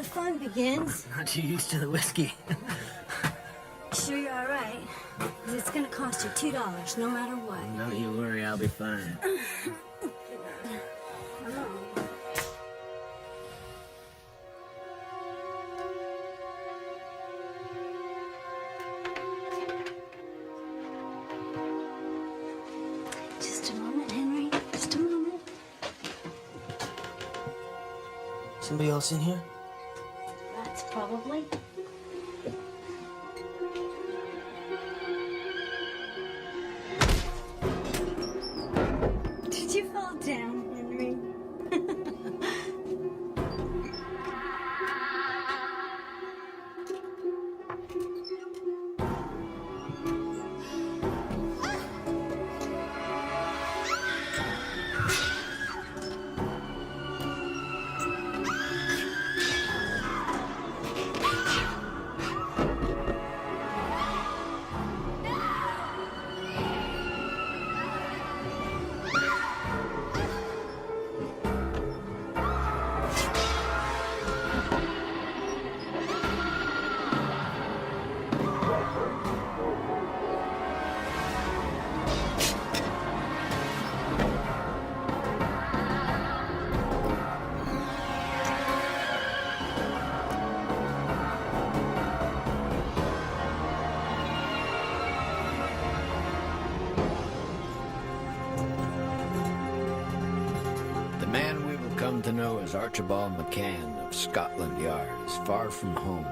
the fun begins. Not too used to the whiskey. Sure you're all right? 'Cause it's gonna cost you $2, no matter what. Don't you worry, I'll be fine. Just a moment, Henry. Just a moment. Somebody else in here? That's probably. Did you fall down, Henry? The man we will come to know as Archibald McCann of Scotland Yard is far from home.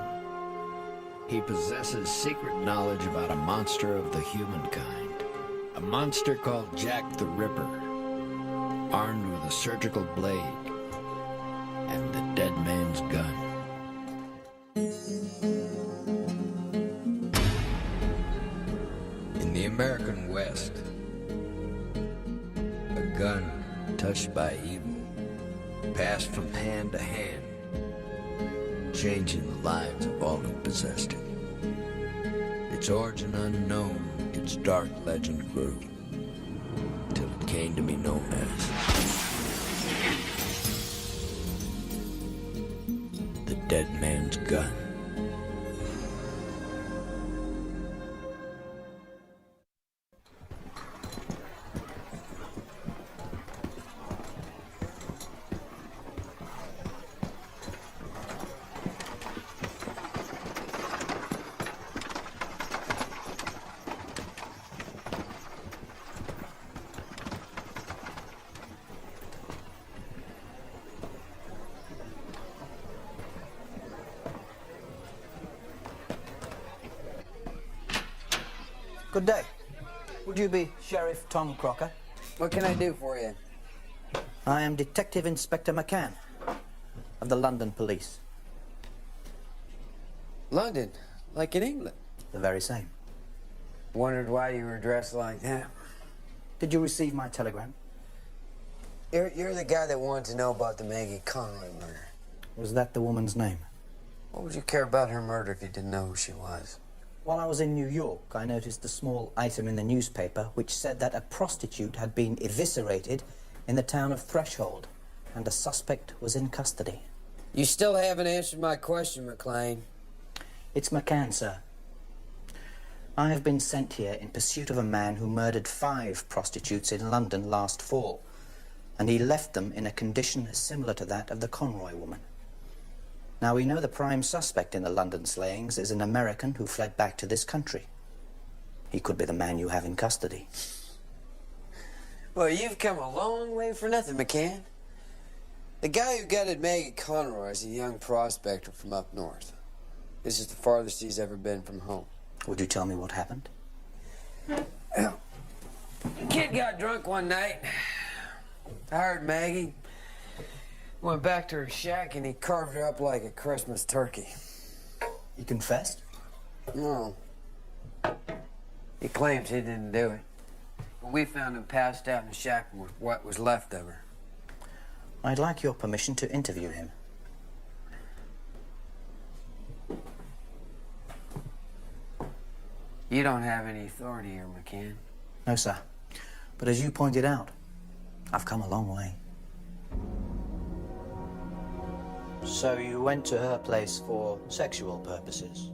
He possesses secret knowledge about a monster of the humankind. A monster called Jack the Ripper, armed with a surgical blade and the dead man's gun. In the American West, a gun touched by evil passed from hand to hand, changing the lives of all who possessed it. Its origin unknown, its dark legend grew, till it came to be known as the Dead Man's Gun. Good day. Would you be Sheriff Tom Crocker? What can I do for you? I am Detective Inspector McCann of the London Police. London, like in England. The very same. Wondered why you were dressed like that. Did you receive my telegram? You're the guy that wanted to know about the Maggie Conroy murder. Was that the woman's name? What would you care about her murder if you didn't know who she was? While I was in New York, I noticed a small item in the newspaper which said that a prostitute had been eviscerated in the town of Threshold, and a suspect was in custody. You still haven't answered my question, McLean. It's McCann, sir. I have been sent here in pursuit of a man who murdered 5 prostitutes in London last fall, and he left them in a condition similar to that of the Conroy woman. Now, we know the prime suspect in the London slayings is an American who fled back to this country. He could be the man you have in custody. Well, you've come a long way for nothing, McCann. The guy who gutted Maggie Conroy is a young prospector from up north. This is the farthest he's ever been from home. Would you tell me what happened? Well, the kid got drunk one night, hired Maggie, went back to her shack, and he carved her up like a Christmas turkey. He confessed? No. He claims he didn't do it. But we found him passed out in the shack with what was left of her. I'd like your permission to interview him. You don't have any authority here, McCann. No, sir. But as you pointed out, I've come a long way. So you went to her place for sexual purposes?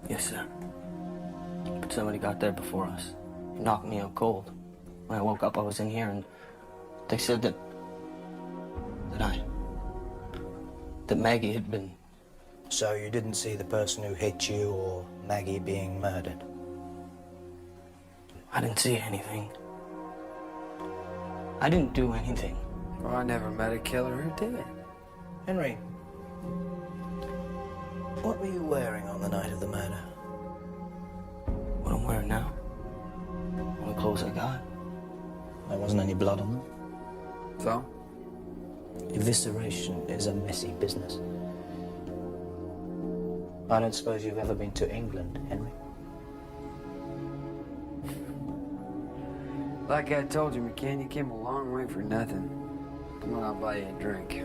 Yes, sir. But somebody got there before us. Knocked me out cold. When I woke up, I was in here, and they said that Maggie had been... So you didn't see the person who hit you or Maggie being murdered? I didn't see anything. I didn't do anything. Well, I never met a killer who did. Henry, what were you wearing on the night of the murder? What I'm wearing now? All the clothes I got. There wasn't any blood on them? So? Evisceration is a messy business. I don't suppose you've ever been to England, Henry? Like I told you, McCann, you came a long way for nothing. Come on, I'll buy you a drink.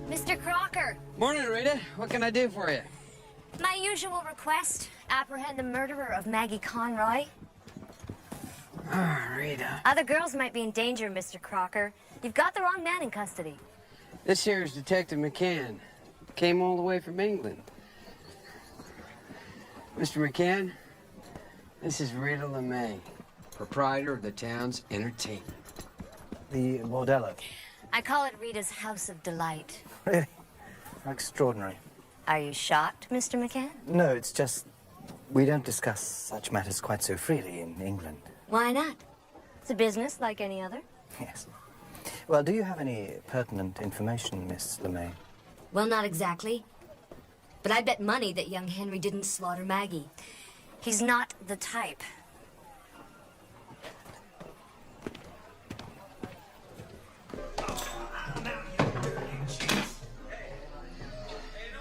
Mr. Crocker, Morning, Rita. What can I do for you? my usual request, apprehend the murderer of Maggie Conroy. Oh, Rita. Other girls might be in danger, Mr. Crocker. You've got the wrong man in custody. This here is Detective McCann. Came all the way from England. Mr. McCann, this is Rita LeMay, proprietor of the town's entertainment. The bordello? I call it Rita's House of Delight. Really? How extraordinary. Are you shocked, Mr. McCann? No, it's just we don't discuss such matters quite so freely in England. Why not? It's a business like any other. Yes. Well, do you have any pertinent information, Miss LeMay? Well, not exactly. But I bet money that young Henry didn't slaughter Maggie. He's not the type.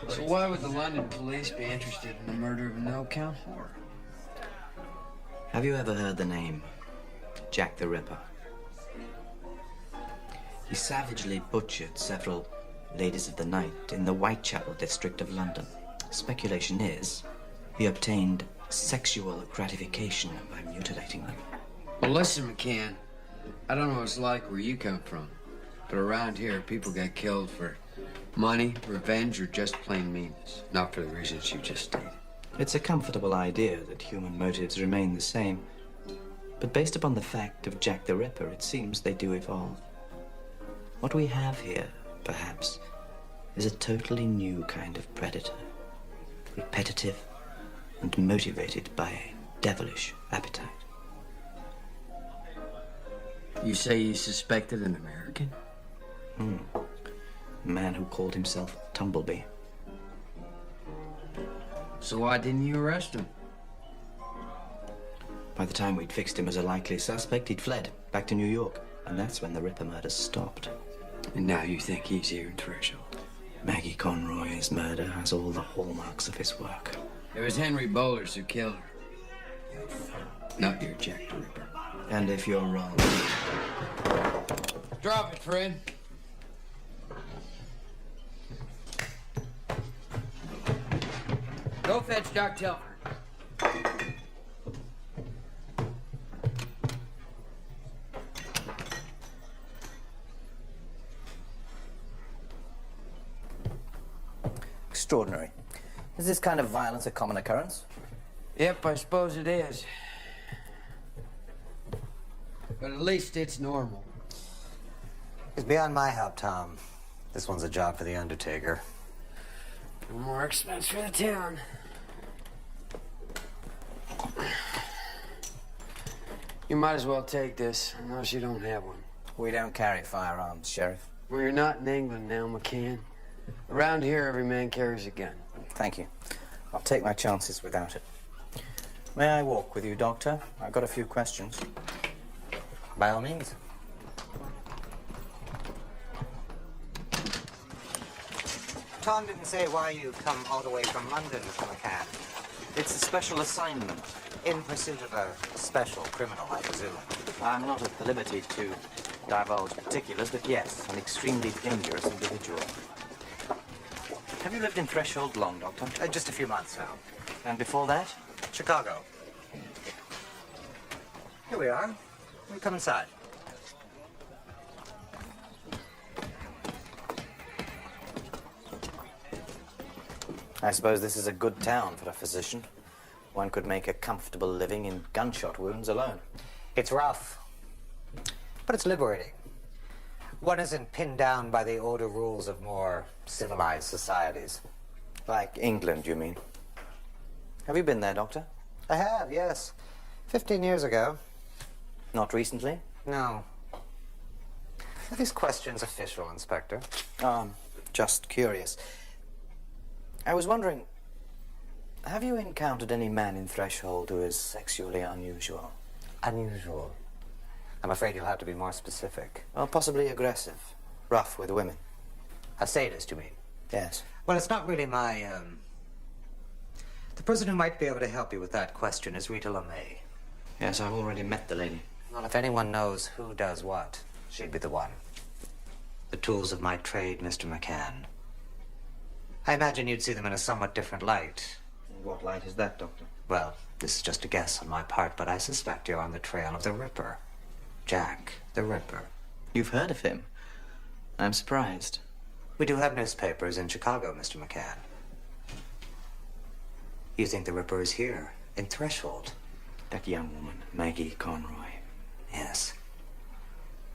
So why would the London police be interested in the murder of a no-count whore? Have you ever heard the name Jack the Ripper? He savagely butchered several ladies of the night in the Whitechapel district of London. Speculation is he obtained sexual gratification by mutilating them. Well, listen, McCann. I don't know what it's like where you come from, but around here, people get killed for money, revenge, or just plain meanness. Not for the reasons you just stated. It's a comfortable idea that human motives remain the same, but based upon the fact of Jack the Ripper, it seems they do evolve. What we have here, perhaps, is a totally new kind of predator. Repetitive and motivated by a devilish appetite. You say you suspected an American? A man who called himself Tumblebee. So why didn't you arrest him? By the time we'd fixed him as a likely suspect, he'd fled back to New York. And that's when the Ripper murders stopped. And now you think he's here in Threshold? Maggie Conroy's murder has all the hallmarks of his work. It was Henry Bowlers who killed her. Not your Jack the Ripper. And if you're wrong... Drop it, friend. Go fetch Doc Telford. Extraordinary. Is this kind of violence a common occurrence? Yep, I suppose it is. But at least it's normal. It's beyond my help, Tom. This one's a job for the Undertaker. No more expense for the town. You might as well take this, unless you don't have one. We don't carry firearms, Sheriff. Well, you're not in England now, McCann. Around here, every man carries a gun. Thank you. I'll take my chances without it. May I walk with you, Doctor? I've got a few questions. By all means. Tom didn't say why you come all the way from London, Mr. McCann. It's a special assignment. In pursuit of a special criminal, I presume. I'm not at the liberty to divulge particulars, but yes, an extremely dangerous individual. Have you lived in Threshold long, Doctor? Just a few months now. And before that? Chicago. Here we are. We come inside. I suppose this is a good town for a physician. One could make a comfortable living in gunshot wounds alone. It's rough, but it's liberating. One isn't pinned down by the older rules of more civilized societies. Like England, you mean? Have you been there, Doctor? I have, yes. 15 years ago. Not recently? No. Are these questions official, Inspector? Just curious. I was wondering, have you encountered any man in Threshold who is sexually unusual? Unusual. I'm afraid you'll have to be more specific. Well, possibly aggressive. Rough with women. A sadist, you mean? Yes. Well, it's not really my, The person who might be able to help you with that question is Rita LeMay. Yes, I've already met the lady. Well, if anyone knows who does what, she'd be the one. The tools of my trade, Mr. McCann. I imagine you'd see them in a somewhat different light. What light is that, Doctor? Well, this is just a guess on my part, but I suspect you're on the trail of the Ripper. Jack the Ripper. You've heard of him? I'm surprised. We do have newspapers in Chicago, Mr. McCann. You think the Ripper is here, in Threshold? That young woman, Maggie Conroy. Yes.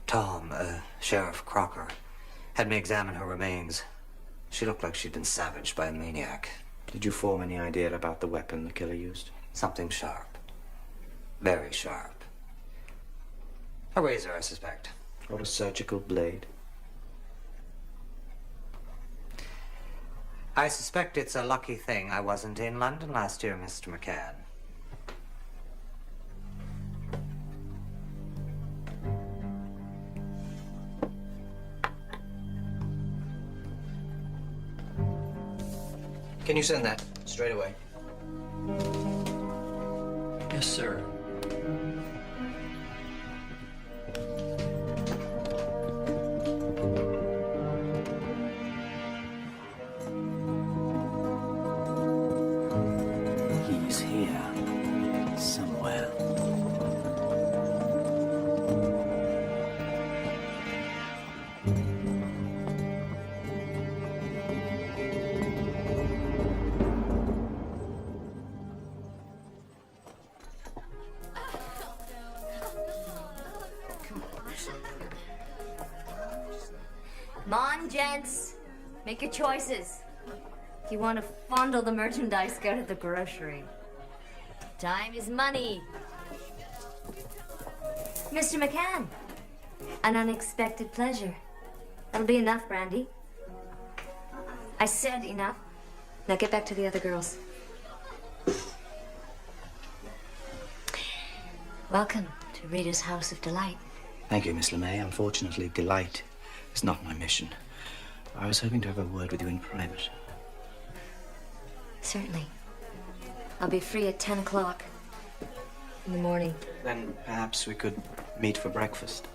Tom, Sheriff Crocker, had me examine her remains. She looked like she'd been savaged by a maniac. Did you form any idea about the weapon the killer used? Something sharp. Very sharp. A razor, I suspect. Or a surgical blade? I suspect it's a lucky thing I wasn't in London last year, Mr. McCann. Can you send that straight away? Yes, sir. He's here. Somewhere. Come on, gents. Make your choices. If you want to fondle the merchandise, go to the grocery. Time is money. Mr. McCann, an unexpected pleasure. That'll be enough, Brandy. I said enough. Now get back to the other girls. Welcome to Rita's House of Delight. Thank you, Miss LeMay. Unfortunately, delight is not my mission. I was hoping to have a word with you in private. Certainly. I'll be free at 10 o'clock in the morning. Then perhaps we could meet for breakfast.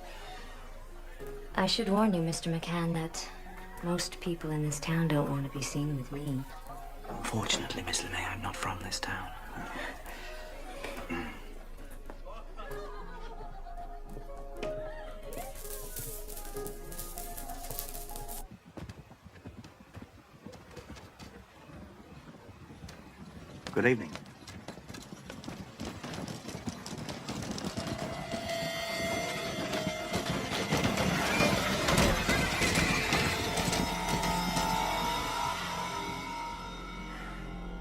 I should warn you, Mr. McCann, that most people in this town don't want to be seen with me. Unfortunately, Miss LeMay, I'm not from this town. Good evening.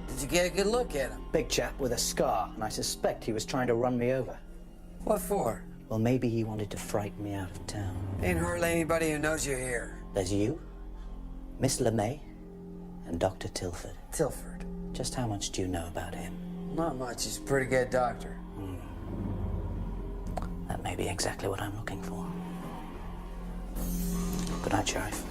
Did you get a good look at him? Big chap with a scar, and I suspect he was trying to run me over. What for? Well, maybe he wanted to frighten me out of town. Ain't hardly anybody who knows you're here. There's you, Miss LeMay, and Dr. Tilford. Tilford. Just how much do you know about him? Not much. He's a pretty good doctor. That may be exactly what I'm looking for. Good night, Sheriff.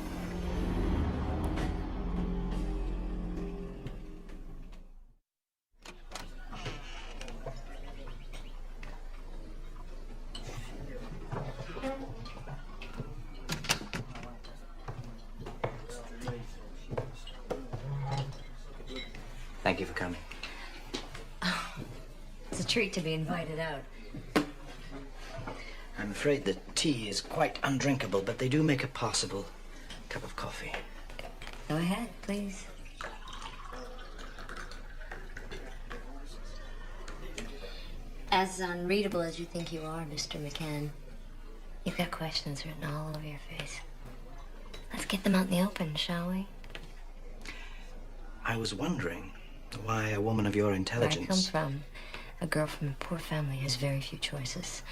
Thank you for coming. It's a treat to be invited out. I'm afraid the tea is quite undrinkable, but they do make a passable cup of coffee. Go ahead, please. As unreadable as you think you are, Mr. McCann, you've got questions written all over your face. Let's get them out in the open, shall we? I was wondering why a woman of your intelligence... Where I come from, a girl from a poor family has very few choices.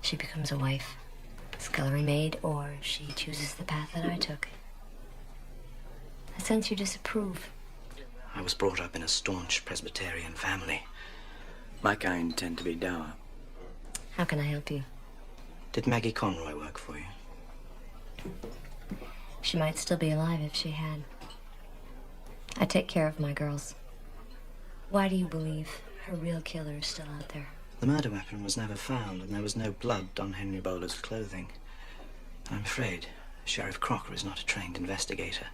She becomes a wife, scullery maid, or she chooses the path that I took. I sense you disapprove. I was brought up in a staunch Presbyterian family. My kind tend to be dour. How can I help you? Did Maggie Conroy work for you? She might still be alive if she had. I take care of my girls. Why do you believe her real killer is still out there? The murder weapon was never found, and there was no blood on Henry Bowler's clothing. I'm afraid Sheriff Crocker is not a trained investigator,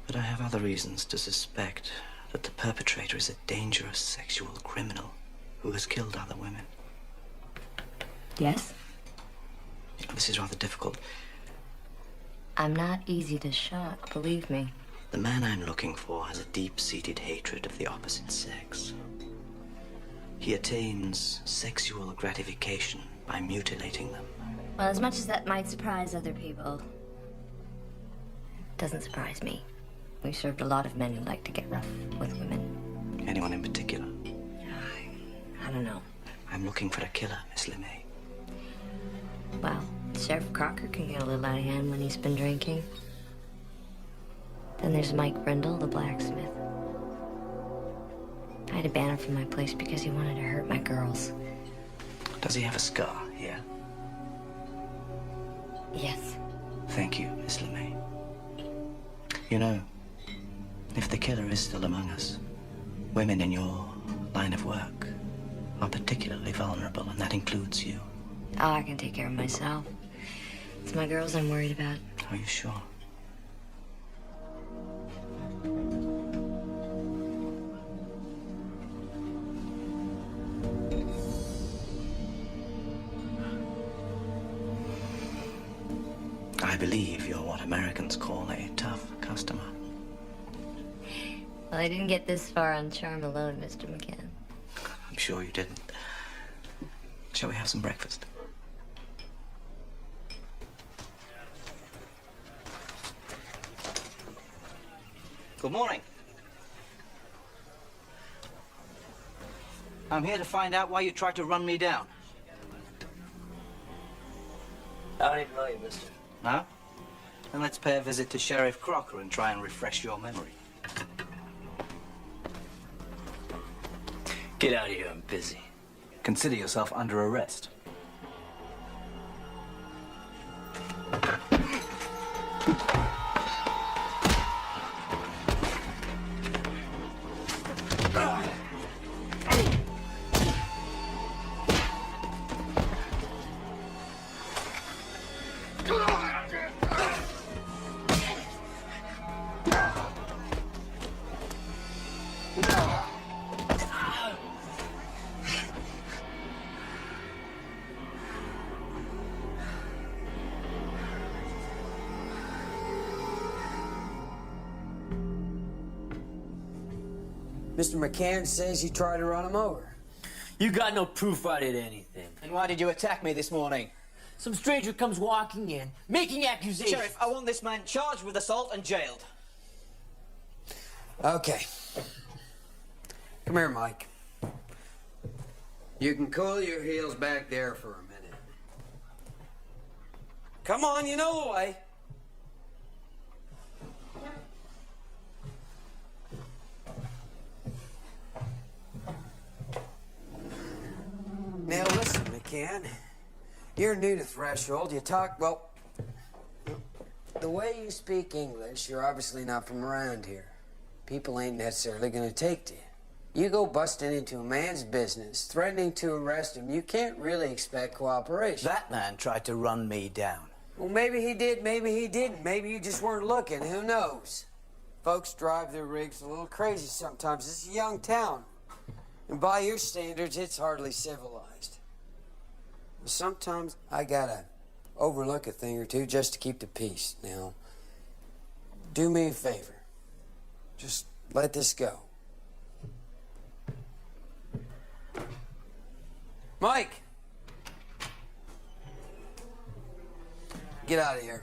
but I have other reasons to suspect that the perpetrator is a dangerous sexual criminal who has killed other women. Yes? This is rather difficult. I'm not easy to shock, believe me. The man I'm looking for has a deep-seated hatred of the opposite sex. He attains sexual gratification by mutilating them. Well, as much as that might surprise other people, it doesn't surprise me. We've served a lot of men who like to get rough with women. Anyone in particular? I don't know. I'm looking for a killer, Miss LeMay. Well, Sheriff Crocker can get a little out of hand when he's been drinking. Then there's Mike Brindle, the blacksmith. I had to ban him from my place because he wanted to hurt my girls. Does he have a scar here? Yes. Thank you, Miss LeMay. You know, if the killer is still among us, women in your line of work are particularly vulnerable, and that includes you. Oh, I can take care of myself. It's my girls I'm worried about. Are you sure? I believe you're what Americans call a tough customer. Well, I didn't get this far on charm alone, Mr. McCann. I'm sure you didn't. Shall we have some breakfast? Good morning. I'm here to find out why you tried to run me down. I don't even know you, mister. No? Then let's pay a visit to Sheriff Crocker and try and refresh your memory. Get out of here, I'm busy. Consider yourself under arrest. Mr. McCann says you tried to run him over. You got no proof I did anything. And why did you attack me this morning? Some stranger comes walking in, making accusations. Sheriff, I want this man charged with assault and jailed. Okay. Come here, Mike. You can cool your heels back there for a minute. Come on, you know the way. Now listen, McCann. You're new to Threshold. You talk, well, the way you speak English, you're obviously not from around here. People ain't necessarily gonna take to you. You go busting into a man's business, threatening to arrest him, you can't really expect cooperation. That man tried to run me down. Well, maybe he did, maybe he didn't. Maybe you just weren't looking, who knows? Folks drive their rigs a little crazy sometimes. It's a young town. And by your standards, it's hardly civilized. Sometimes I gotta overlook a thing or two just to keep the peace. Now, do me a favor. Just let this go. Mike! Get out of here.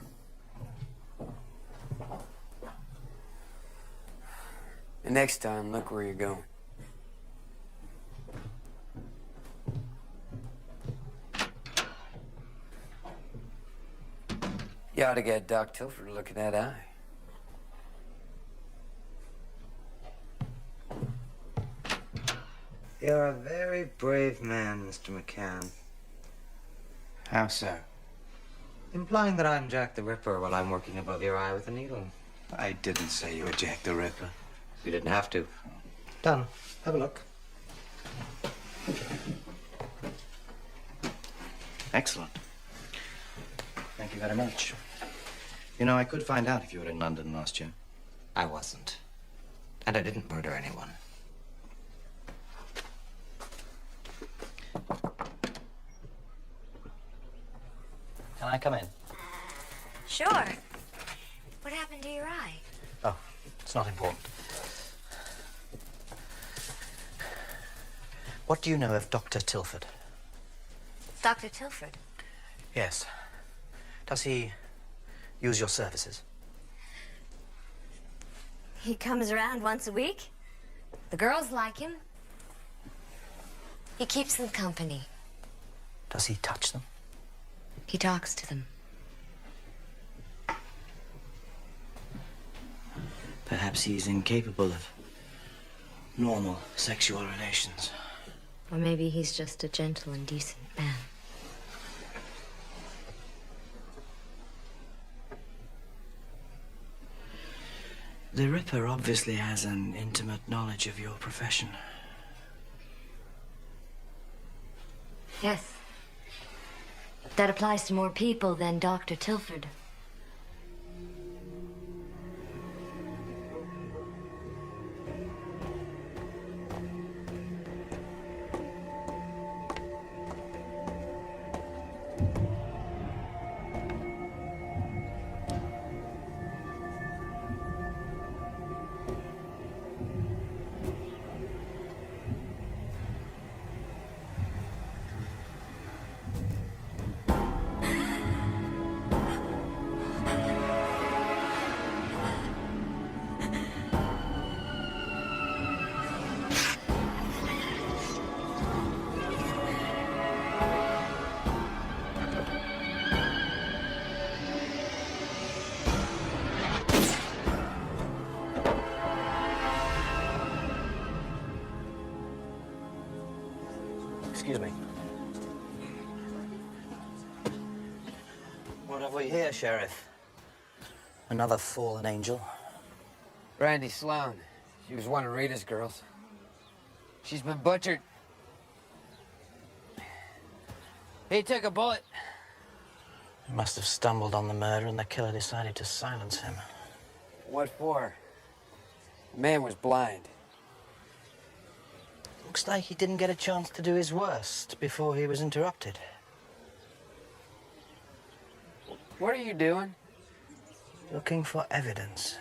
And next time, look where you're going. You ought to get Doc Tilford to look at that eye. You're a very brave man, Mr. McCann. How so? Implying that I'm Jack the Ripper while I'm working above your eye with a needle. I didn't say you were Jack the Ripper. You didn't have to. Done. Have a look. Excellent. Thank you very much. You know, I could find out if you were in London last year. I wasn't. And I didn't murder anyone. Can I come in? Sure. What happened to your eye? Oh, it's not important. What do you know of Dr. Tilford? Dr. Tilford. Yes. Does he use your services? He comes around once a week. The girls like him. He keeps them company. Does he touch them? He talks to them. Perhaps he's incapable of normal sexual relations. Or maybe he's just a gentle and decent man. The Ripper obviously has an intimate knowledge of your profession. Yes. That applies to more people than Dr. Tilford. Excuse me. What have we here, Sheriff? Another fallen angel? Brandy Sloan. She was one of Rita's girls. She's been butchered. He took a bullet. He must have stumbled on the murder and the killer decided to silence him. What for? The man was blind. Looks like he didn't get a chance to do his worst before he was interrupted. What are you doing? Looking for evidence.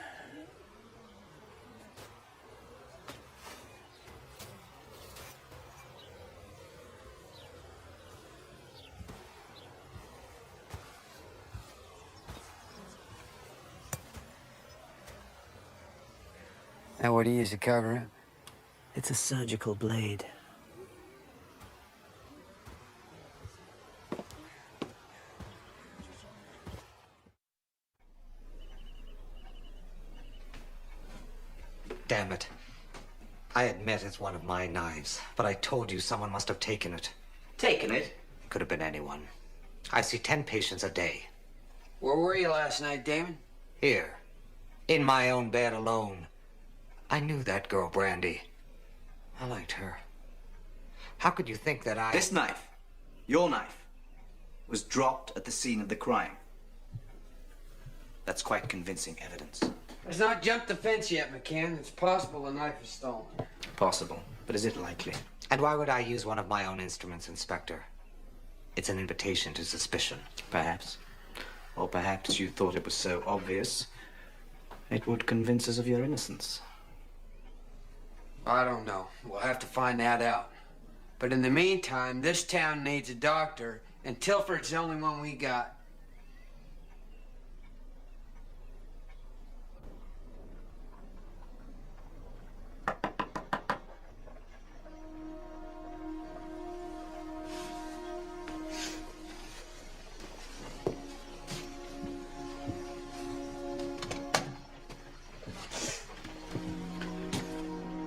Now what do you use to cover it? It's a surgical blade. Damn it. I admit it's one of my knives, but I told you someone must have taken it. Taken it? Could have been anyone. I see 10 patients a day. Where were you last night, Damon? Here. In my own bed alone. I knew that girl, Brandy. I liked her. How could you think that I... This knife, your knife, was dropped at the scene of the crime. That's quite convincing evidence. Let's not jump the fence yet, McCann. It's possible the knife is stolen. Possible, but is it likely? And why would I use one of my own instruments, Inspector? It's an invitation to suspicion. Perhaps. Or perhaps you thought it was so obvious, it would convince us of your innocence. I don't know. We'll have to find that out. But in the meantime, this town needs a doctor, and Tilford's the only one we got.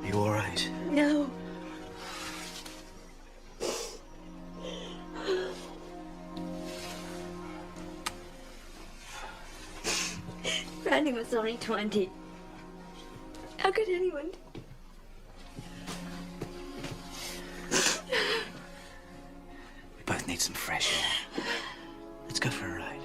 You all right? No. Randy was only 20. How could anyone? We both need some fresh air. Let's go for a ride.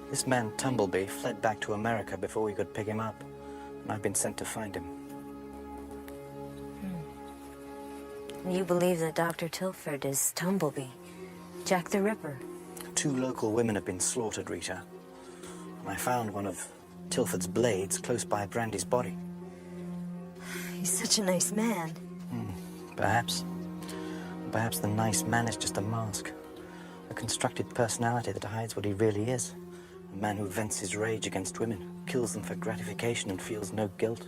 This man, Tumbleby, fled back to America before we could pick him up. And I've been sent to find him. You believe that Dr. Tilford is Tumbleby, Jack the Ripper? 2 local women have been slaughtered, Rita. And I found one of Tilford's blades close by Brandy's body. He's such a nice man. Perhaps. Perhaps the nice man is just a mask. A constructed personality that hides what he really is. A man who vents his rage against women, kills them for gratification and feels no guilt.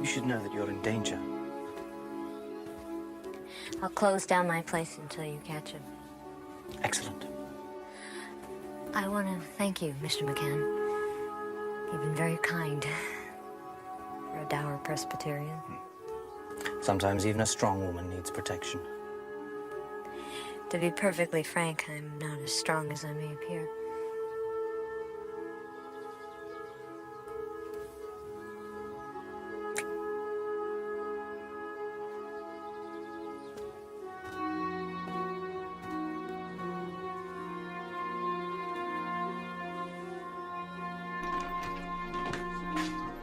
You should know that you're in danger. I'll close down my place until you catch him. Excellent. I want to thank you, Mr. McCann. You've been very kind for a dour Presbyterian. Sometimes even a strong woman needs protection. To be perfectly frank, I'm not as strong as I may appear.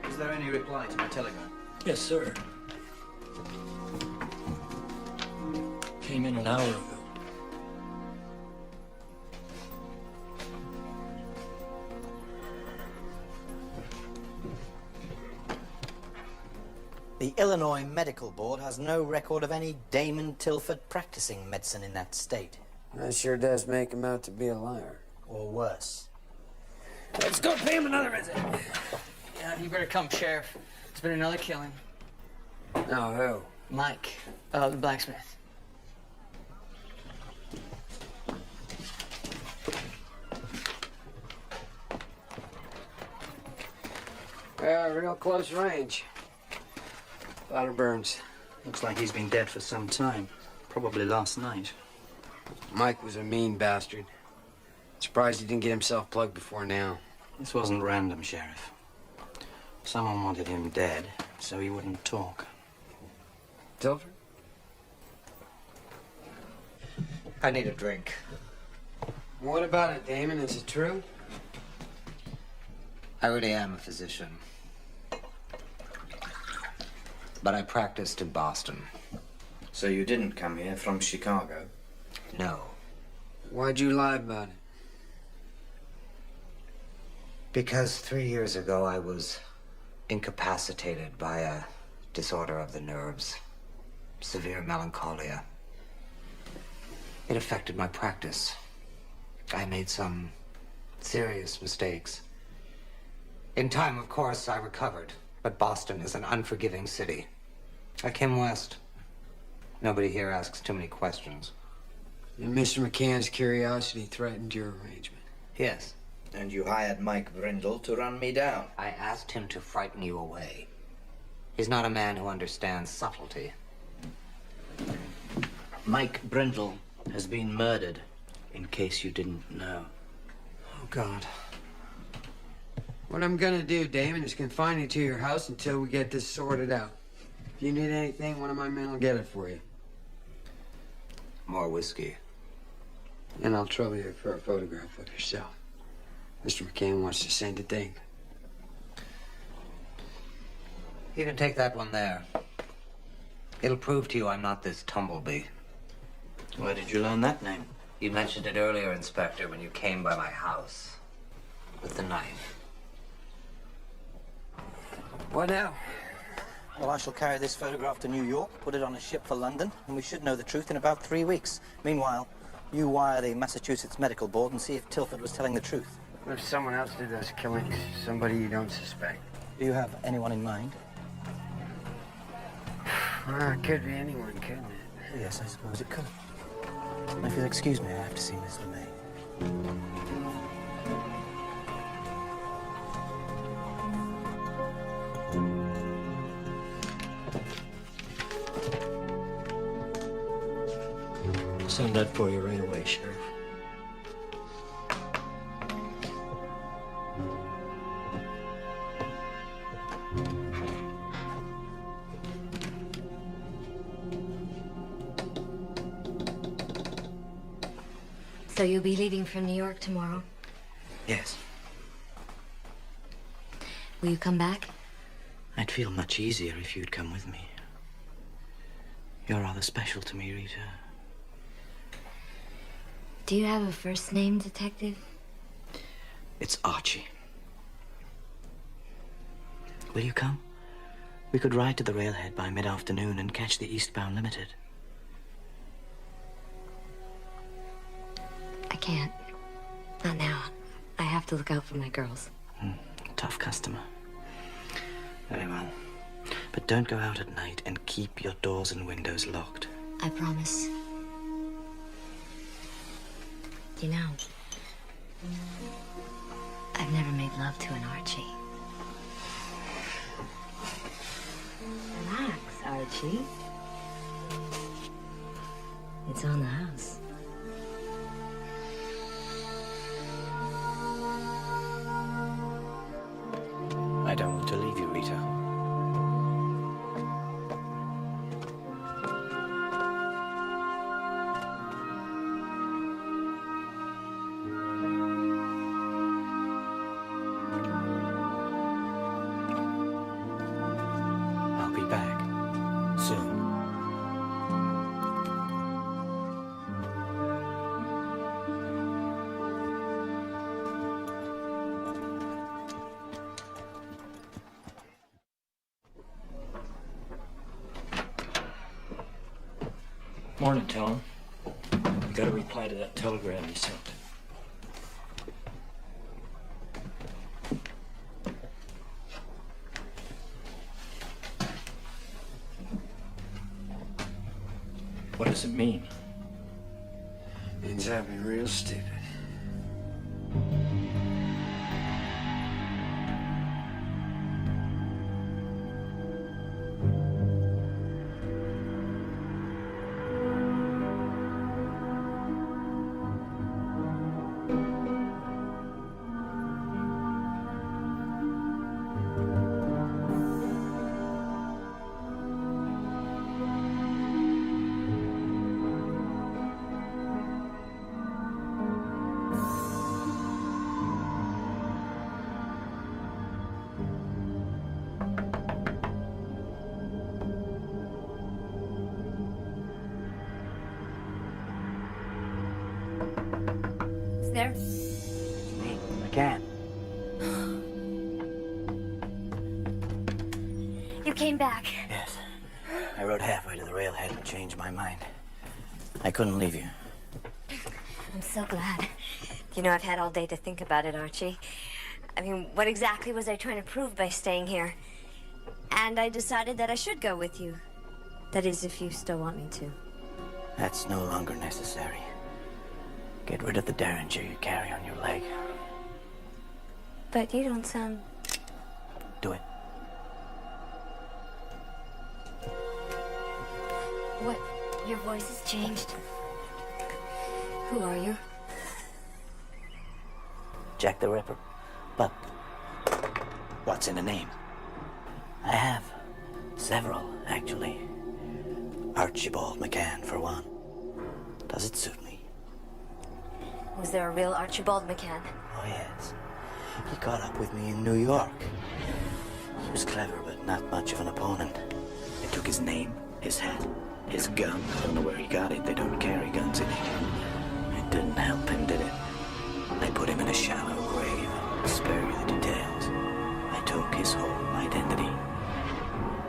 Is there any reply to my telegram? Yes, sir. Came in an hour ago. The Illinois Medical Board has no record of any Damon Tilford practicing medicine in that state. That sure does make him out to be a liar. Or worse. Let's go pay him another visit. Yeah, you better come, Sheriff. It's been another killing. No, who? Mike, the blacksmith. Real close range. A lot of burns. Looks like he's been dead for some time. Probably last night. Mike was a mean bastard. Surprised he didn't get himself plugged before now. This wasn't random, Sheriff. Someone wanted him dead, so he wouldn't talk. Tilford? I need a drink. What about it, Damon? Is it true? I really am a physician. But I practiced in Boston. So you didn't come here from Chicago? No. Why'd you lie about it? Because 3 years ago I was incapacitated by a disorder of the nerves. Severe melancholia. It affected my practice. I made some serious mistakes. In time, of course, I recovered. But Boston is an unforgiving city. I came west. Nobody here asks too many questions. And Mr. McCann's curiosity threatened your arrangement. Yes. And you hired Mike Brindle to run me down. I asked him to frighten you away. He's not a man who understands subtlety. Mike Brindle has been murdered, in case you didn't know. Oh, God. What I'm gonna do, Damon, is confine you to your house until we get this sorted out. If you need anything, one of my men will get it for you. More whiskey. And I'll trouble you for a photograph of yourself. Mr. McCann wants to send a thing. You can take that one there. It'll prove to you I'm not this tumblebee. Where did you learn that name? You mentioned it earlier, Inspector, when you came by my house. With the knife. What now? Well, I shall carry this photograph to New York, put it on a ship for London, and we should know the truth in about 3 weeks. Meanwhile, you wire the Massachusetts Medical Board and see if Tilford was telling the truth. What if someone else did those killings? Somebody you don't suspect? Do you have anyone in mind? Well, it could be anyone, couldn't it? Yes, I suppose it could. If you'll excuse me, I have to see Miss LeMay. Send that for you right away, Sheriff. So you'll be leaving for New York tomorrow? Yes. Will you come back? I'd feel much easier if you'd come with me. You're rather special to me, Rita. Do you have a first name, Detective? It's Archie. Will you come? We could ride to the railhead by mid-afternoon and catch the eastbound limited. I can't. Not now. I have to look out for my girls. Tough customer. Very well. But don't go out at night and keep your doors and windows locked. I promise. You know, I've never made love to an Archie. Relax, Archie. It's on the house. I don't want to leave you, Rita. I'll be back soon. Morning, Tom. You got a reply to that telegram you sent. What does it mean? Means I've been real stupid. There? Me, McCann. You came back. Yes. I rode halfway to the railhead and changed my mind. I couldn't leave you. I'm so glad. You know, I've had all day to think about it, Archie. I mean, what exactly was I trying to prove by staying here? And I decided that I should go with you. That is, if you still want me to. That's no longer necessary. Get rid of the derringer you carry on your leg. But you don't sound... Do it. What? Your voice has changed. Who are you? Jack the Ripper. But what's in a name? I have several Actually, Archibald McCann, for one. Does it suit me? Was there a real Archibald McCann? Oh, yes. He caught up with me in New York. He was clever, but not much of an opponent. I took his name, his hat, his gun. I don't know where he got it. They don't carry guns in England. It didn't help him, did it? I put him in a shallow grave. I'll spare you the details. I took his whole identity.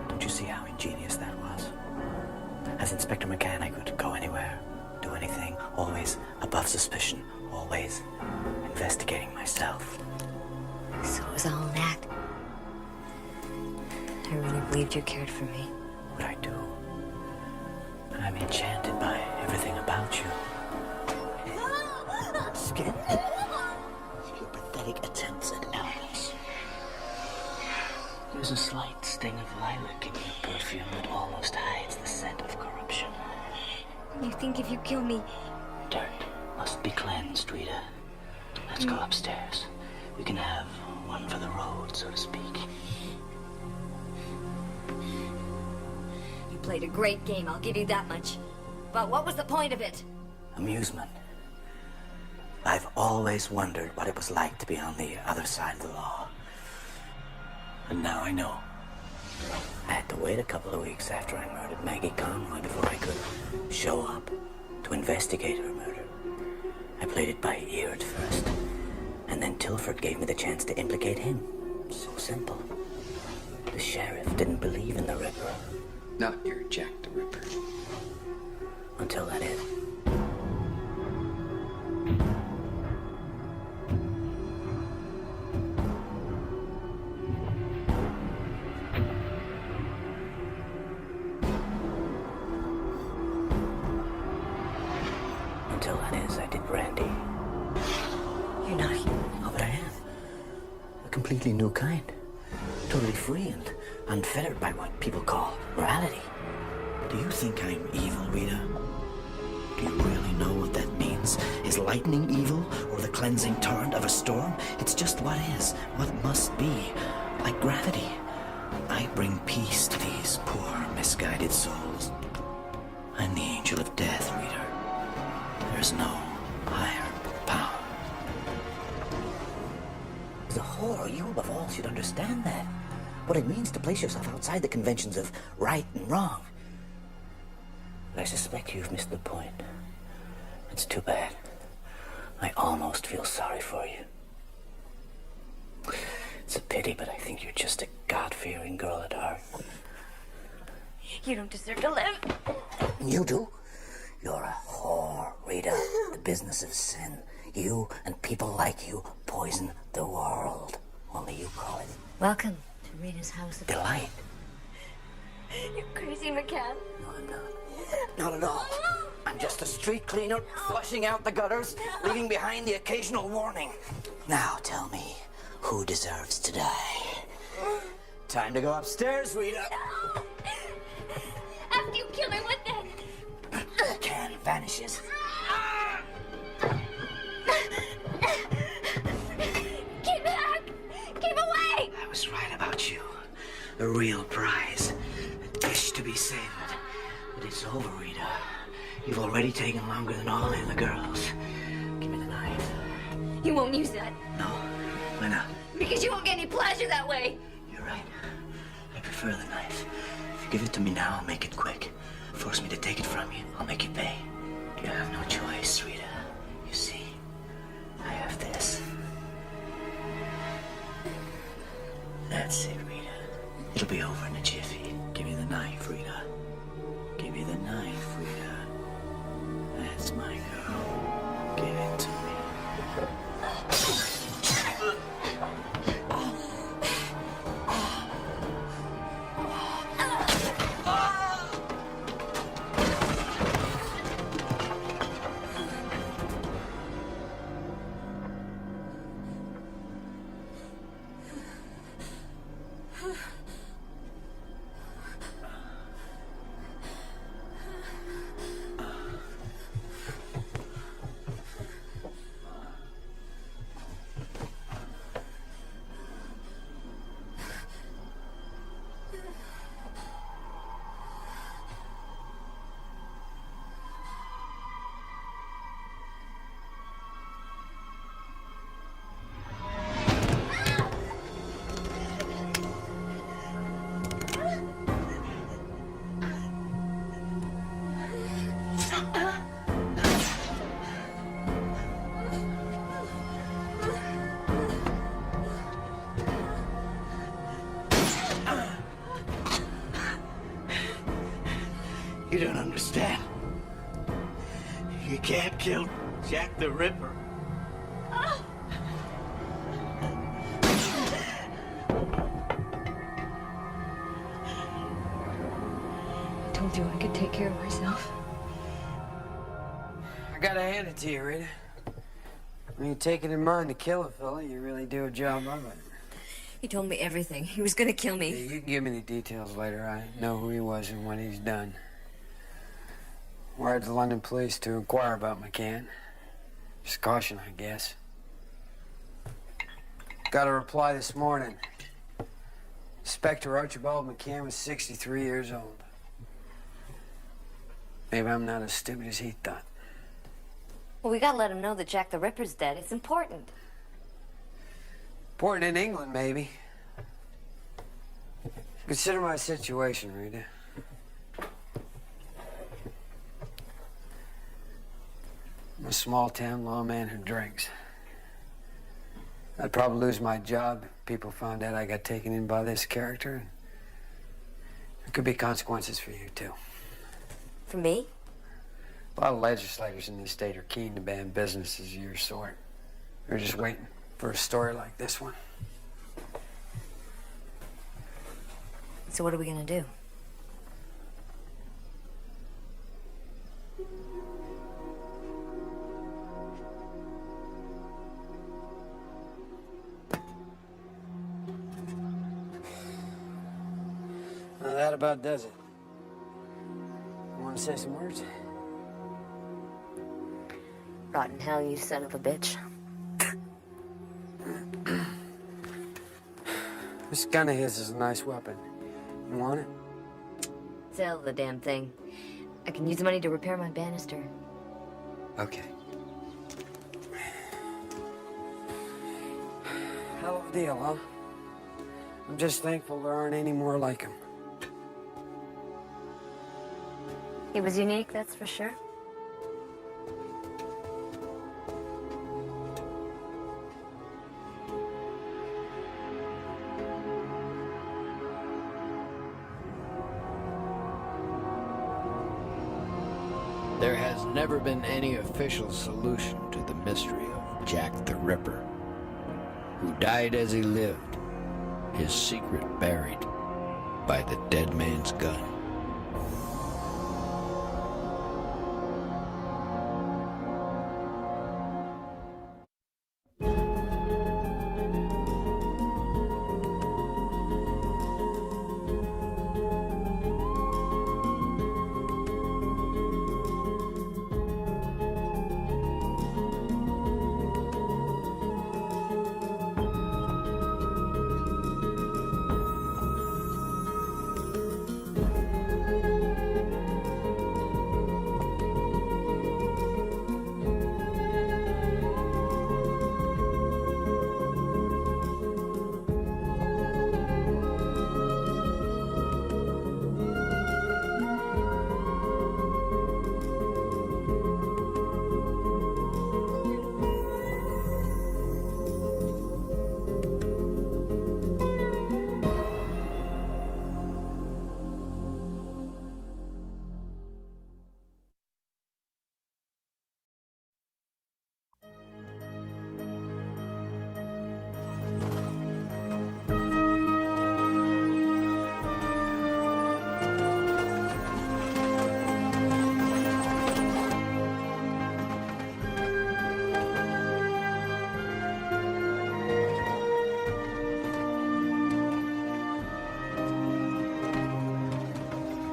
Don't you see how ingenious that was? As Inspector McCann, I could go anywhere, do anything, always above suspicion, always investigating myself. So it was all an act. I really believed you cared for me. But I do. I'm enchanted by everything about you. Skin. Your pathetic attempts at elegance. There's a slight sting of lilac in your perfume that almost hides the scent of corruption. You think if you kill me... Dirt must be cleansed, Rita. Let's go upstairs. We can have one for the road, so to speak. You played a great game, I'll give you that much. But what was the point of it? Amusement. I've always wondered what it was like to be on the other side of the law. And now I know. I had to wait a couple of weeks after I murdered Maggie Conroy before I could show up to investigate her murder. I played it by ear at first, and then Tilford gave me the chance to implicate him. So simple. The sheriff didn't believe in the Ripper. Not your Jack the Ripper. Until that is. Until that is, I did Brandy. You're not human. Oh, but I am. A completely new kind. Totally free and unfettered by what people call morality. Do you think I'm evil, Rita? Do you really know what that means? Is lightning evil, or the cleansing torrent of a storm? It's just what is, what must be, like gravity. I bring peace to these poor, misguided souls. I'm the angel of death, Rita. There's no higher power. As a whore, you above all should understand that. What it means to place yourself outside the conventions of right and wrong. But I suspect you've missed the point. It's too bad. I almost feel sorry for you. It's a pity, but I think you're just a God-fearing girl at heart. You don't deserve to live. You do? You're a whore, Rita. The business of sin. You and people like you poison the world. Only you call it Welcome to Rita's house of delight. You're crazy, McCann. No, I'm not. Not at all. I'm just a street cleaner, flushing out the gutters, leaving behind the occasional warning. Now tell me, who deserves to die? Time to go upstairs, Rita. After you kill her, what then? Can vanishes. Get back! Keep away! I was right about you. A real prize. A dish to be saved. But it's over, Rita. You've already taken longer than all the other girls. Give me the knife. You won't use that. No? Why not? Because you won't get any pleasure that way. You're right. I prefer the knife. If you give it to me now, I'll make it quick. Force me to take it from you, I'll make you pay. You have no choice, Rita. You see, I have this. That's it, Rita. It'll be over in a jiffy. Give me the knife, Rita. Give me the knife, Rita. That's my girl. Give it to me. You can't kill Jack the Ripper. I told you I could take care of myself. I gotta hand it to you, Rita. When you take it in mind to kill a fella, you really do a job of it. He told me everything. He was gonna kill me. Yeah, you can give me the details later. I know who he was and what he's done. Wired the London police to inquire about McCann. Just caution, I guess. Got a reply this morning. Inspector Archibald McCann was 63 years old. Maybe I'm not as stupid as he thought. Well, we gotta let him know that Jack the Ripper's dead. It's important. Important in England, maybe. Consider my situation, Rita. I'm a small-town lawman who drinks. I'd probably lose my job if people found out I got taken in by this character. There could be consequences for you, too. For me? A lot of legislators in this state are keen to ban businesses of your sort. They're just waiting for a story like this one. So what are we gonna do? Well, that about does it. You want to say some words? Rotten hell, you son of a bitch. This gun of his is a nice weapon. You want it? Sell the damn thing. I can use the money to repair my banister. Okay. Hell of a deal, huh? I'm just thankful there aren't any more like him. He was unique, that's for sure. There has never been any official solution to the mystery of Jack the Ripper, who died as he lived, his secret buried by the dead man's gun.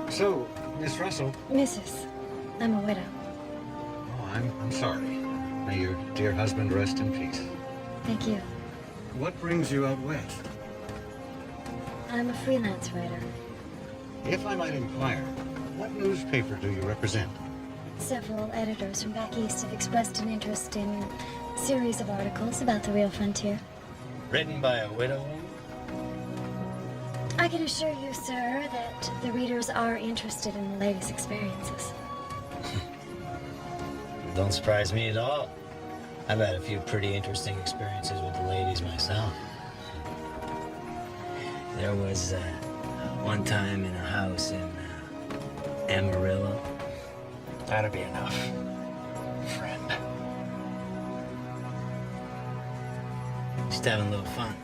So, Miss Russell. Mrs. I'm a widow. Oh, I'm sorry. May your dear husband rest in peace. Thank you. What brings you out west? I'm a freelance writer. If I might inquire, what newspaper do you represent? Several editors from back east have expressed an interest in a series of articles about the real frontier. Written by a widow woman? I can assure you, sir, that the readers are interested in the latest experiences. Don't surprise me at all. I've had a few pretty interesting experiences with the ladies myself. There was one time in a house in Amarillo. That'll be enough. friend. Just having a little fun.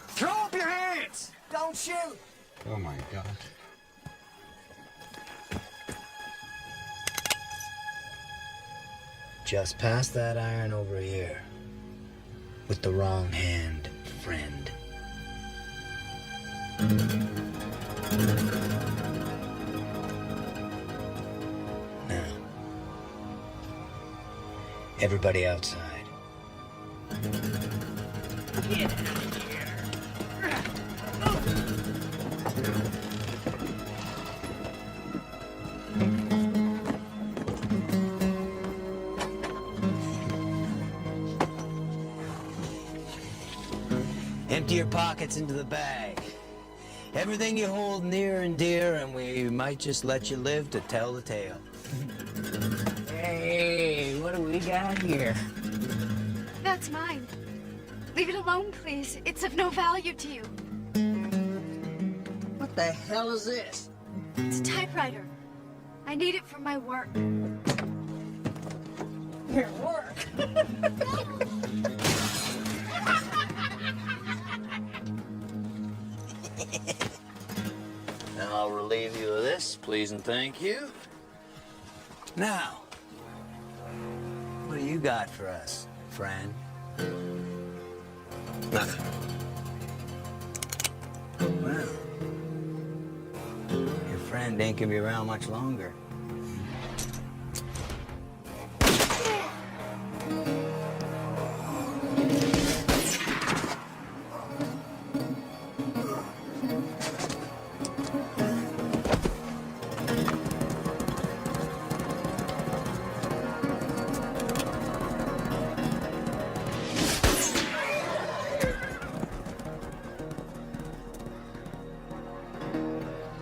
Throw up your hands! Don't shoot! Oh my God. Just pass that iron over here. With the wrong hand, friend. Now, everybody outside. Get out of here. Empty your pockets into the bag. Everything you hold near and dear, and we might just let you live to tell the tale. Hey, what do we got here? That's mine. Leave it alone, please. It's of no value to you. What the hell is this? It's a typewriter. I need it for my work. Your work? Now I'll relieve you of this, please and thank you. Now, what do you got for us, friend? Nothing. Well, your friend ain't gonna be around much longer.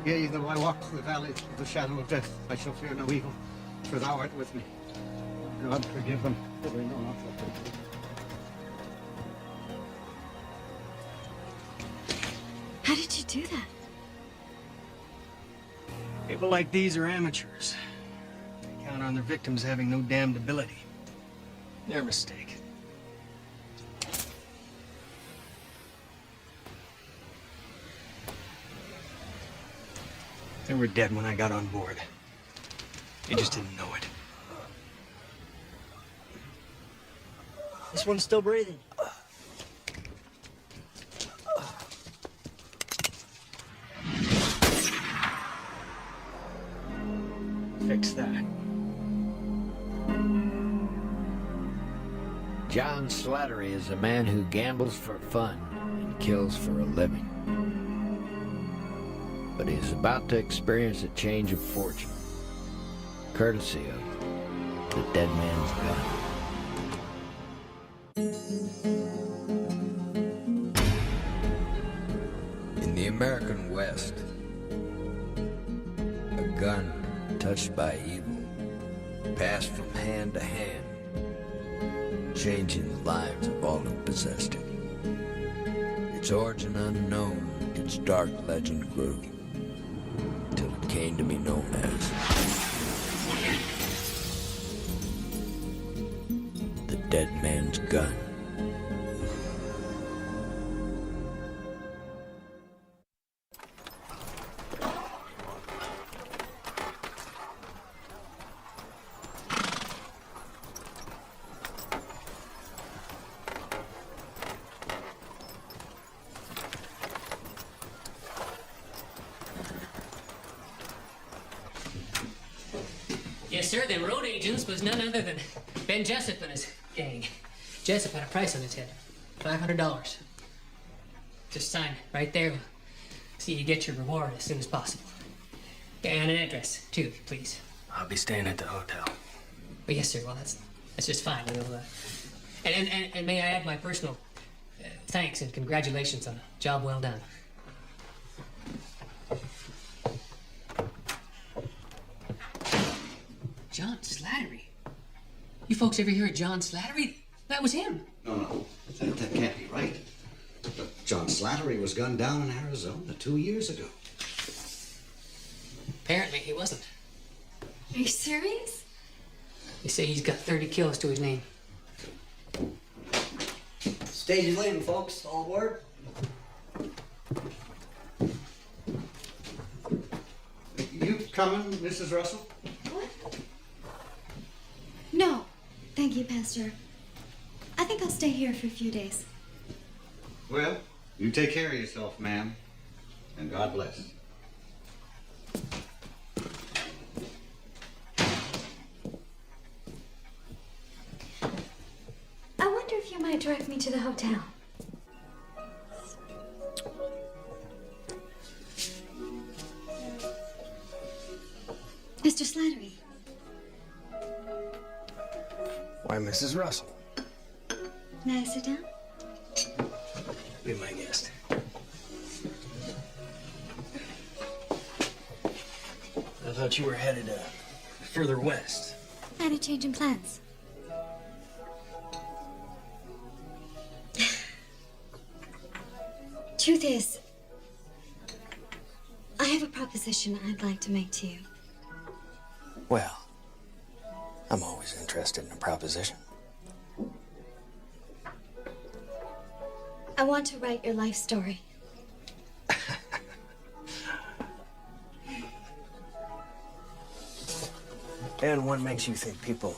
Yea, though I walk through the valley of the shadow of death, I shall fear no evil, for thou art with me. God forgive them, for they know not what they do. How did you do that? People like these are amateurs. They count on their victims having no damned ability. Their mistake. They were dead when I got on board. They just didn't know it. This one's still breathing. Fix that. John Slattery is a man who gambles for fun and kills for a living. But he is about to experience a change of fortune, courtesy of the dead man's gun. In the American West, a gun touched by evil passed from hand to hand, changing the lives of all who possessed it. Its origin unknown, its dark legend grew, till it came to be known as the Dead Man's Gun. Yes, sir, them road agents was none other than Ben Jessup and his gang. Jessup had a price on his head. $500. Just sign right there. See you get your reward as soon as possible. And an address, too, please. I'll be staying at the hotel. But yes, sir, well, that's just fine. We'll, and may I add my personal thanks and congratulations on a job well done. John Slattery? You folks ever hear of John Slattery? That was him. No, that can't be right. But John Slattery was gunned down in Arizona 2 years ago. Apparently, he wasn't. Are you serious? They say he's got 30 kills to his name. Stage is leaving, folks. All aboard? You coming, Mrs. Russell? What? No. Thank you, Pastor. I think I'll stay here for a few days. Well, you take care of yourself, ma'am. And God bless. I wonder if you might direct me to the hotel. Mr. Slattery. Why, Mrs. Russell? May I sit down? Be my guest. I thought you were headed further west. I had a change in plans. Truth is, I have a proposition I'd like to make to you. Well, I'm always interested in a proposition. I want to write your life story. And what makes you think people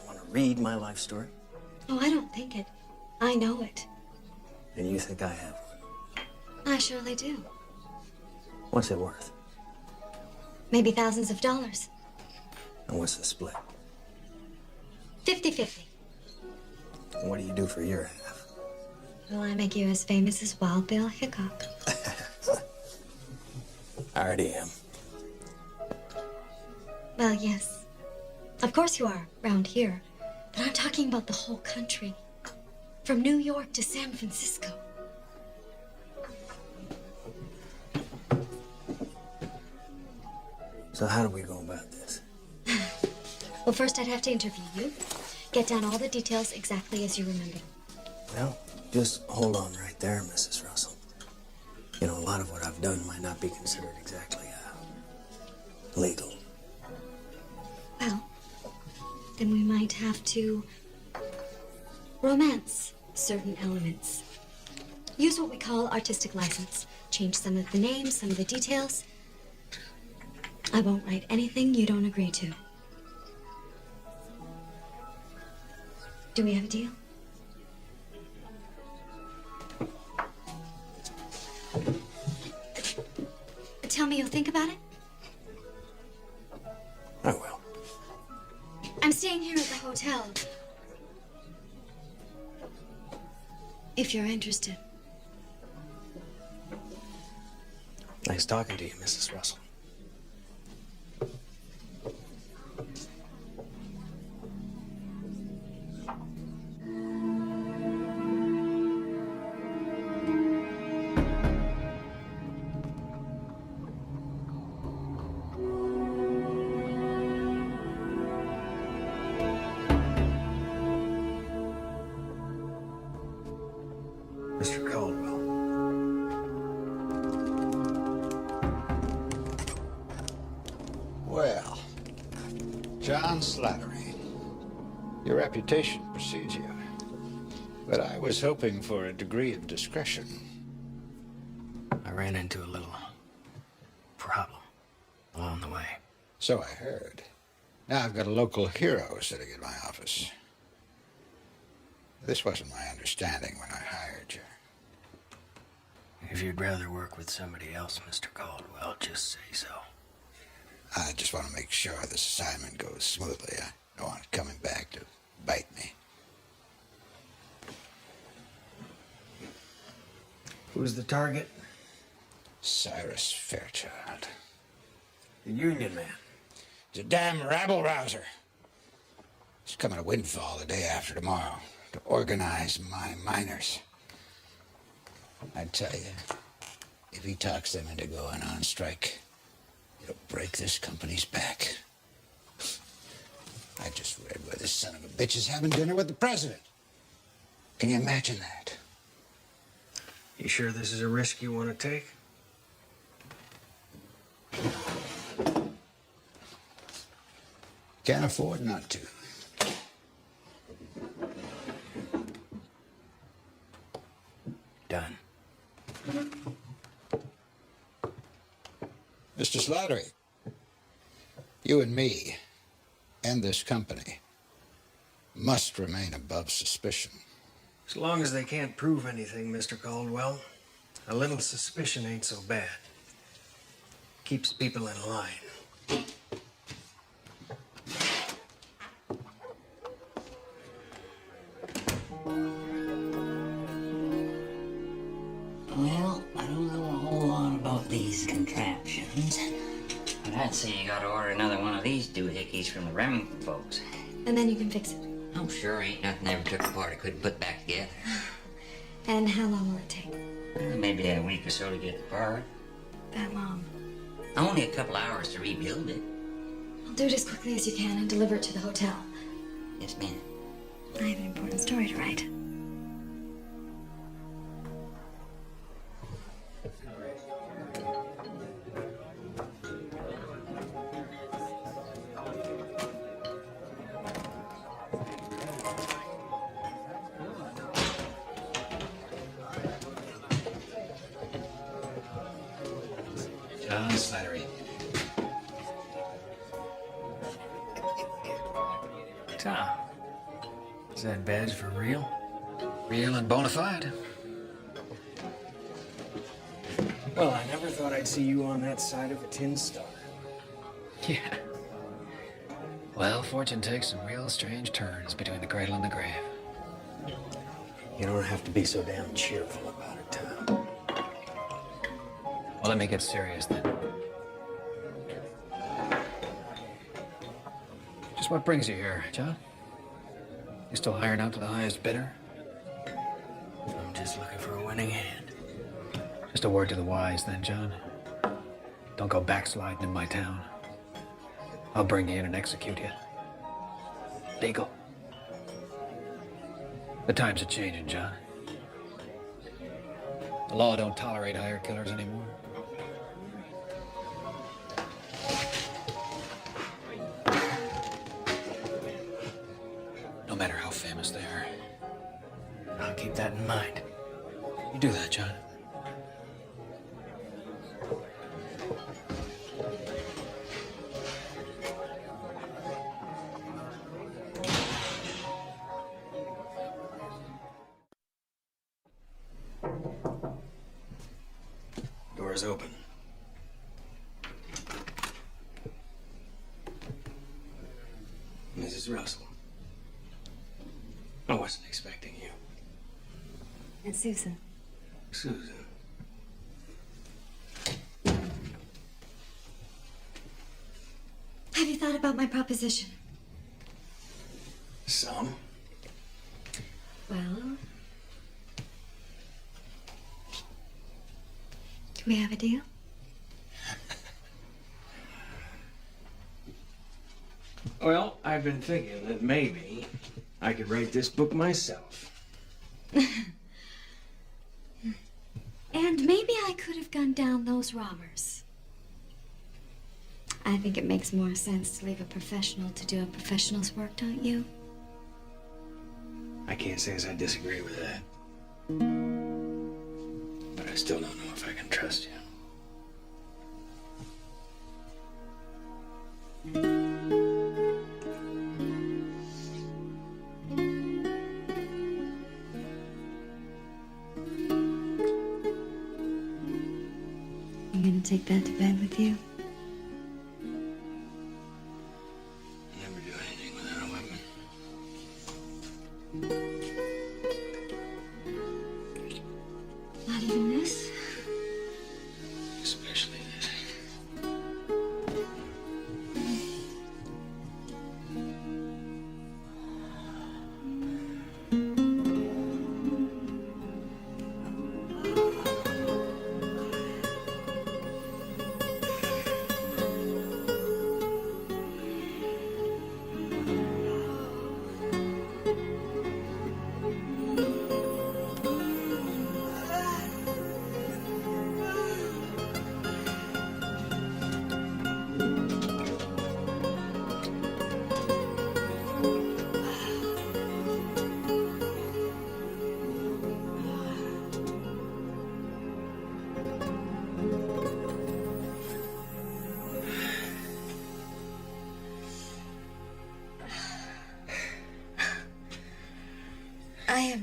want to read my life story? Oh, I don't think it. I know it. And you think I have one? I surely do. What's it worth? Maybe thousands of dollars. And what's the split? 50-50. And what do you do for your half? Will I make you as famous as Wild Bill Hickok? I already am. Well, yes. Of course you are, round here. But I'm talking about the whole country. From New York to San Francisco. So how do we go about this? Well, first I'd have to interview you. Get down all the details exactly as you remember. Well, just hold on right there, Mrs. Russell. You know, a lot of what I've done might not be considered exactly legal. Well, then we might have to romance certain elements. Use what we call artistic license. Change some of the names, some of the details. I won't write anything you don't agree to. Do we have a deal? Tell me you'll think about it? I will. I'm staying here at the hotel. If you're interested. Nice talking to you, Mrs. Russell. Mr. Caldwell. Well, John Slattery, your reputation precedes you. But I was hoping for a degree of discretion. I ran into a little problem along the way. So I heard. Now I've got a local hero sitting in my office. This wasn't my understanding when I hired you. If you'd rather work with somebody else, Mr. Caldwell, just say so. I just want to make sure this assignment goes smoothly. I don't want it coming back to bite me. Who's the target? Cyrus Fairchild. The union man. He's a damn rabble-rouser. He's coming to Windfall the day after tomorrow to organize my miners. I tell you, if he talks them into going on strike, it'll break this company's back. I just read where this son of a bitch is having dinner with the president. Can you imagine that? You sure this is a risk you want to take? Can't afford not to. Done. Mr. Slattery, you and me, and this company, must remain above suspicion. As long as they can't prove anything, Mr. Caldwell, a little suspicion ain't so bad. Keeps people in line. Well, I don't know a whole lot about these contraptions, but I'd say you gotta order another one of these doohickeys from the Remington folks. And then you can fix it. I'm sure ain't nothing I ever took apart I couldn't put back together. And how long will it take? Maybe a week or so to get the part. That long. Only a couple hours to rebuild it. I'll do it as quickly as you can and deliver it to the hotel. Yes, ma'am. I have an important story to write. John Slattery. Tom, is that badge for real? Real and bona fide? Well, I never thought I'd see you on that side of a tin star. Yeah. Well, fortune takes some real strange turns between the cradle and the grave. You don't have to be so damn cheerful about it, Tom. Well, let me get serious then. Just what brings you here, John? You still hiring out to the highest bidder? I'm just looking for a winning hand. Just a word to the wise then, John. Don't go backsliding in my town. I'll bring you in and execute you. Legal. The times are changing, John. The law don't tolerate hired killers anymore. No matter how famous they are. I'll keep that in mind. You do that, John. Door's open. Mrs. Russell. I wasn't expecting you. And Susan. Susan. Have you thought about my proposition? Some. Well, do we have a deal? Well, I've been thinking that maybe I could write this book myself. And maybe I could have gunned down those robbers. I think it makes more sense to leave a professional to do a professional's work, don't you? I can't say as I disagree with that. But I still don't know if I can trust you. You gonna take that to bed with you? Never do anything without a weapon. Not even this? Especially this.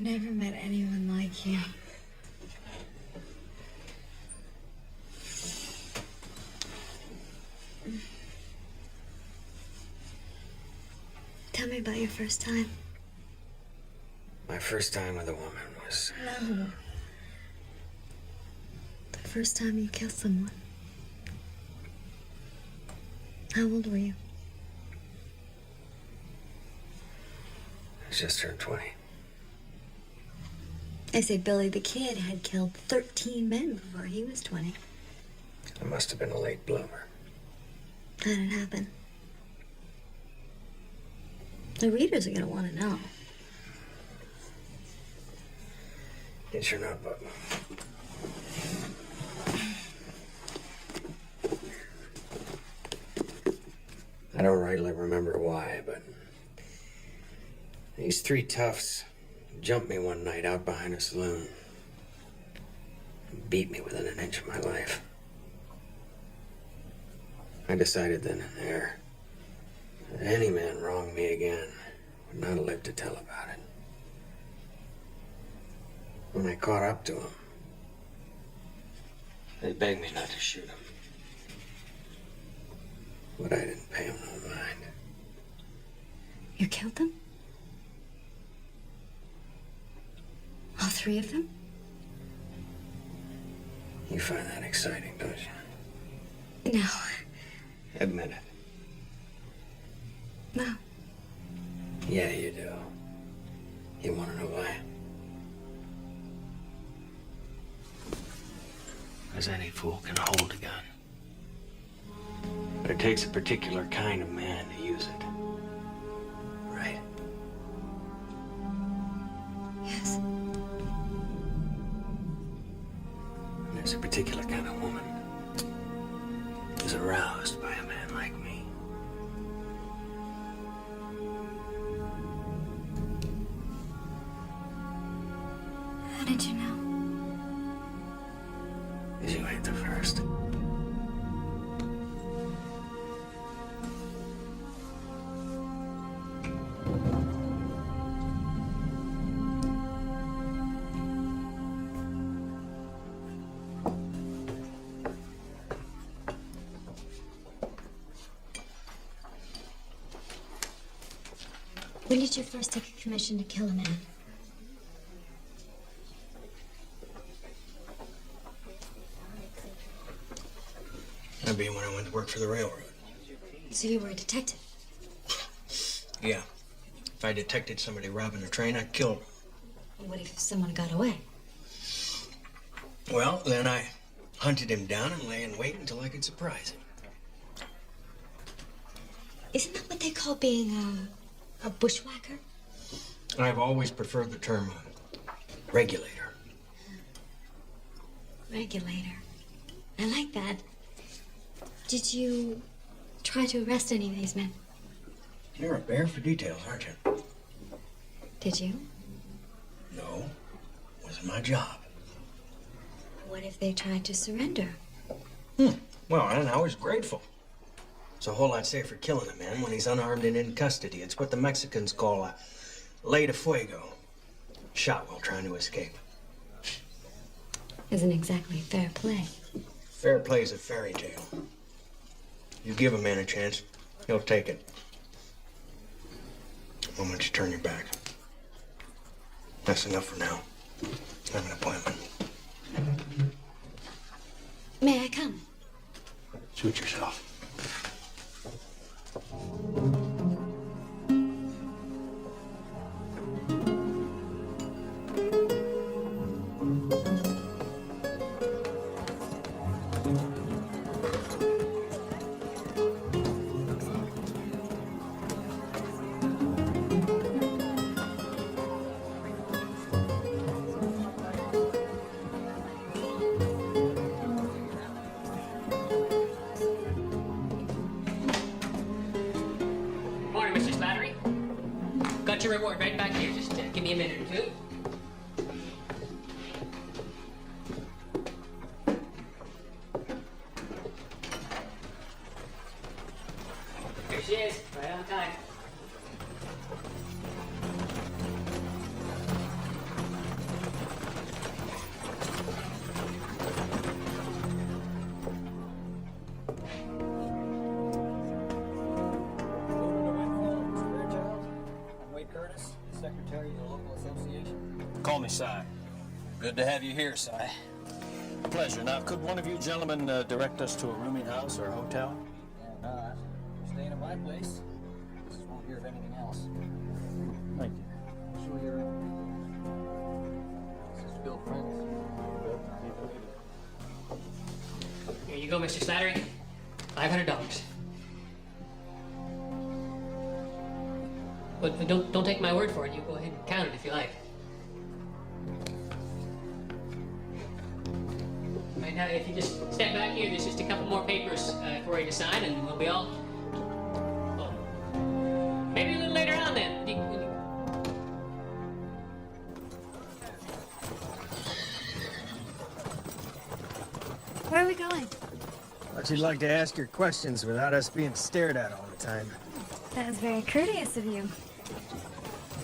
I've never met anyone like you. Tell me about your first time. My first time with a woman was... No. The first time you killed someone. How old were you? I just turned 20. I say Billy the Kid had killed 13 men before he was 20. I must have been a late bloomer. How did it happen? The readers are going to want to know. Get your notebook. I don't rightly remember why, but these three toughs jumped me one night out behind a saloon. Beat me within an inch of my life. I decided then and there that any man wronged me again would not live to tell about it. When I caught up to him, they begged me not to shoot him. But I didn't pay him no mind. You killed them? All three of them? You find that exciting, don't you? No. Admit it. No. Yeah, you do. You want to know why? Because any fool can hold a gun. But it takes a particular kind of man to use it. Right? Yes. And there's a particular kind of woman who's aroused by a man like me. How did you know? Because you ain't the first. When did you first take a commission to kill a man? That'd be when I went to work for the railroad. So you were a detective? Yeah. If I detected somebody robbing a train, I'd kill them. What if someone got away? Well, then I hunted him down and lay in wait until I could surprise him. Isn't that what they call being a bushwhacker? I've always preferred the term regulator. Regulator. I like that. Did you try to arrest any of these men? You're a bear for details, aren't you? Did you? No. Wasn't my job. What if they tried to surrender? Well, and I was grateful. It's a whole lot safer killing a man when he's unarmed and in custody. It's what the Mexicans call a ley de fuego. Shot while trying to escape. Isn't exactly fair play. Fair play is a fairy tale. You give a man a chance, he'll take it. The moment you turn your back. That's enough for now. I have an appointment. May I come? Suit yourself. Morning, Mr. Slattery. Got your reward right back here. Just give me a minute or two. Here she is, right on time. Si. Good to have you here, Si. Pleasure. Now, could one of you gentlemen direct us to a rooming house or a hotel? Yeah, staying at my place. Just won't hear of anything else. Thank you. Sure you're This is Bill Prince. Here you go, Mr. Slattery. $500. But don't take my word for it. You go ahead and count it if you like. Right now, if you just step back here, there's just a couple more papers for you to sign, and we'll be all. Well, maybe a little later on then. Where are we going? Thought you'd like to ask your questions without us being stared at all the time. That was very courteous of you.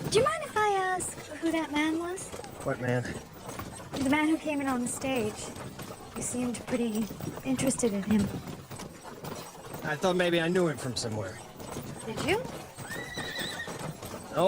Do you mind if I ask who that man was? What man? The man who came in on the stage. You seemed pretty interested in him. I thought maybe I knew him from somewhere. Did you?